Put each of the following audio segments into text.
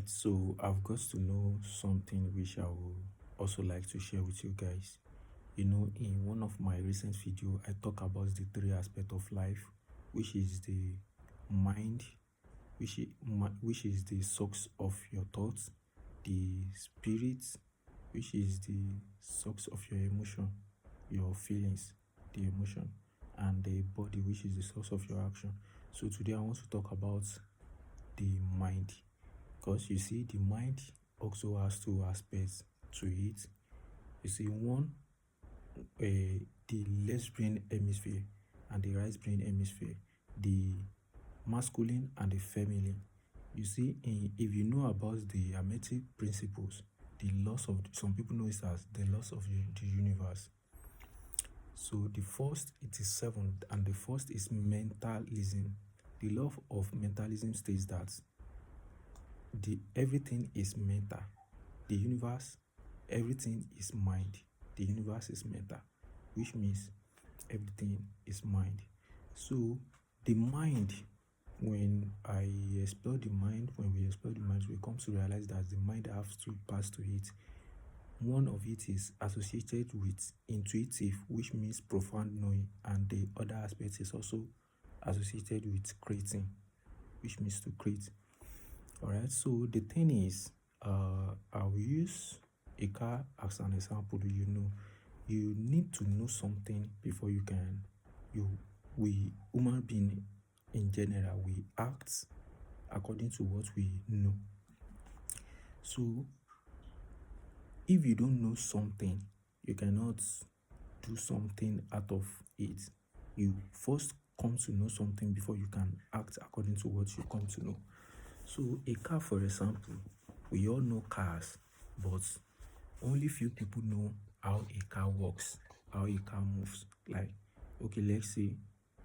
Alright, so I've got to know something which I would also like to share with you guys. In one of my recent video, I talk about the three aspects of life, which is the mind, which is the source of your thoughts, the spirit, which is the source of your emotion, your feelings, the emotion, and the body, which is the source of your action. So today I want to talk about the mind, because you see the mind also has two aspects to it. You see, one, the left brain hemisphere and the right brain hemisphere, the masculine and the feminine. You see, if you know about the Hermetic principles, the laws of, some people know it as the laws of the universe. So the first, it is seven, and the first is mentalism. The law of mentalism states that everything is mental. The universe, everything is mind. The universe is mental, which means everything is mind. So the mind, when we explore the mind, we come to realize that the mind has two parts to it. One of it is associated with intuitive, which means profound knowing, and the other aspect is also associated with creating, which means to create. Alright, so the thing is, I'll use a car as an example. You need to know something before you can. We human being in general, we act according to what we know. So if you don't know something, you cannot do something out of it. You first come to know something before you can act according to what you come to know. So a car, for example, we all know cars, but only few people know how a car works, how a car moves. Like, okay, let's say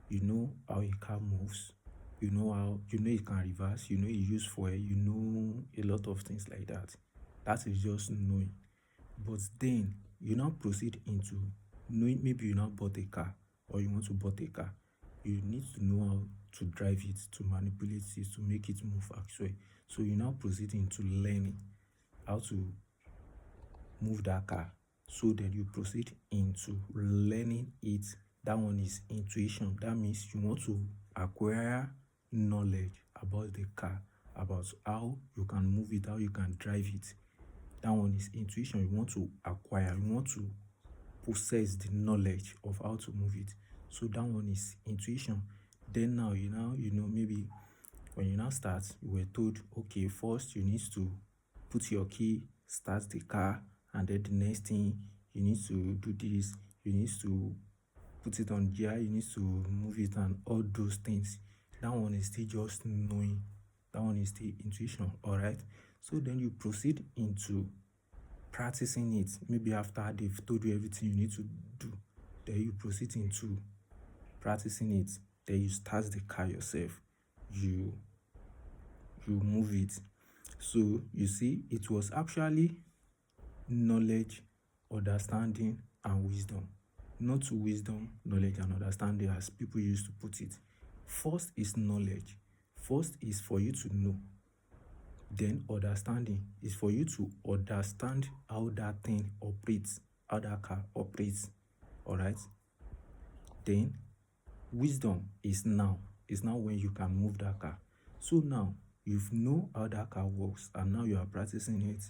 you know how a car moves, you know it can reverse, you know it use fuel, you know a lot of things like that. That is just knowing. But then you now proceed into knowing. Maybe you now bought a car, or you want to bought a car. You need to know how to drive it, to manipulate it, to make it move actually. So you now proceed into learning how to move that car. So then you proceed into learning it. That one is intuition. That means you want to acquire knowledge about the car, about how you can move it, how you can drive it. That one is intuition. You want to acquire, you want to possess the knowledge of how to move it. So that one is intuition. Then now maybe when you now start, you were told, okay, first you need to put your key, start the car, and then the next thing you need to do this, you need to put it on gear, you need to move it, and all those things. That one is still just knowing. That one is still intuition. All right. So then you proceed into practicing it. Maybe after they've told you everything you need to do, then you proceed into practicing it. Then you start the car yourself. You move it. So you see, it was actually knowledge, understanding, and wisdom. Not wisdom, knowledge, and understanding as people used to put it. First is knowledge. First is for you to know. Then understanding is for you to understand how that thing operates, how that car operates. All right. Then wisdom is now when you can move that car. So now you know how that car works, and now you are practicing it.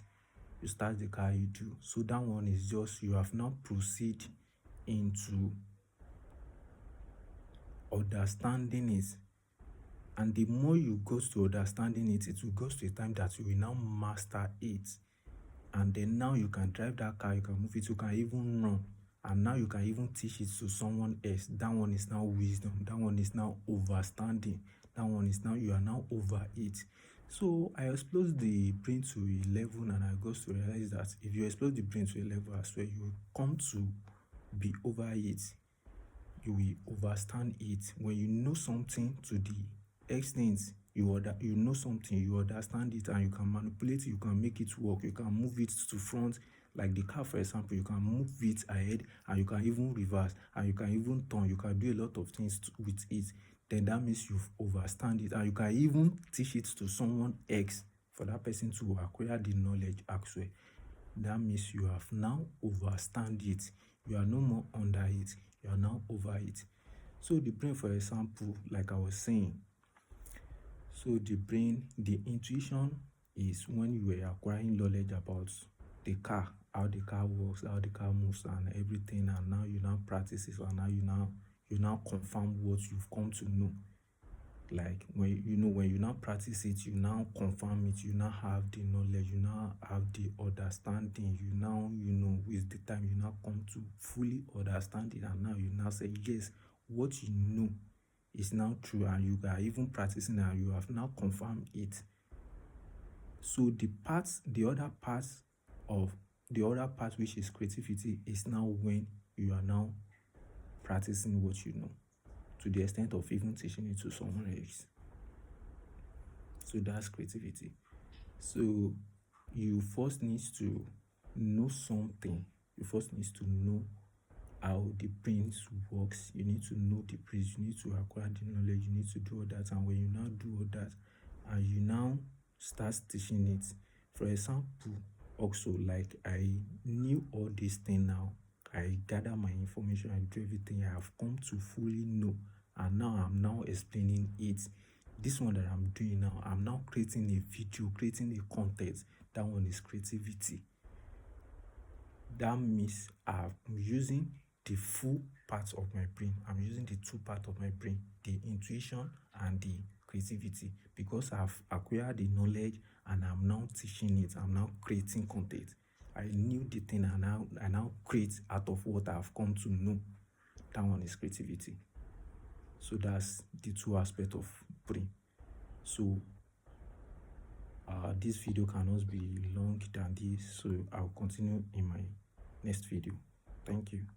You start the car, you do. So that one is just, you have now proceed into understanding it. And the more you go to understanding it, it will go to a time that you will now master it. And then now you can drive that car, you can move it, you can even run. And now you can even teach it to someone else. That one is now wisdom. That one is now understanding. That one is now, you are now over it. So I explode the brain to a level, and I got to realize that if you explode the brain to a level as well, you will come to be over it. You will understand it. When you know something to the extent you know something, you understand it, and you can manipulate it, you can make it work, you can move it to front. Like the car, for example, you can move it ahead, and you can even reverse, and you can even turn, you can do a lot of things with it. Then that means you've understand it, and you can even teach it to someone else for that person to acquire the knowledge as well. That means you have now overstand it. You are no more under it. You are now over it. So the brain, for example, like I was saying, so the brain, the intuition is when you were acquiring knowledge about the car, how the car works, how the car moves and everything, and now you now practice it, and now you now confirm what you've come to know. Like when you now practice it, you now confirm it, you now have the knowledge, you now have the understanding, you now with the time you now come to fully understand it, and now you now say yes, what you know is now true, and you are even practicing and you have now confirmed it. So the other part which is creativity is now when you are now practicing what you know to the extent of even teaching it to someone else. So that's creativity. So you first need to know something. You first need to know how the brain works. You need to know the brain. You need to acquire the knowledge. You need to do all that. And when you now do all that, and you now start teaching it, for example, also like I knew all these things now. I gather my information. I do everything. I have come to fully know, and now I'm now explaining it. This one that I'm doing now, I'm now creating a video, creating a content. That one is creativity. That means I'm using the full parts of my brain. I'm using the two parts of my brain, the intuition and the creativity, because I've acquired the knowledge and I'm now teaching it. I'm now creating content. I knew the thing and I now create out of what I've come to know. That one is creativity. So that's the two aspects of brain. So this video cannot be long than this, so I'll continue in my next video. Thank you.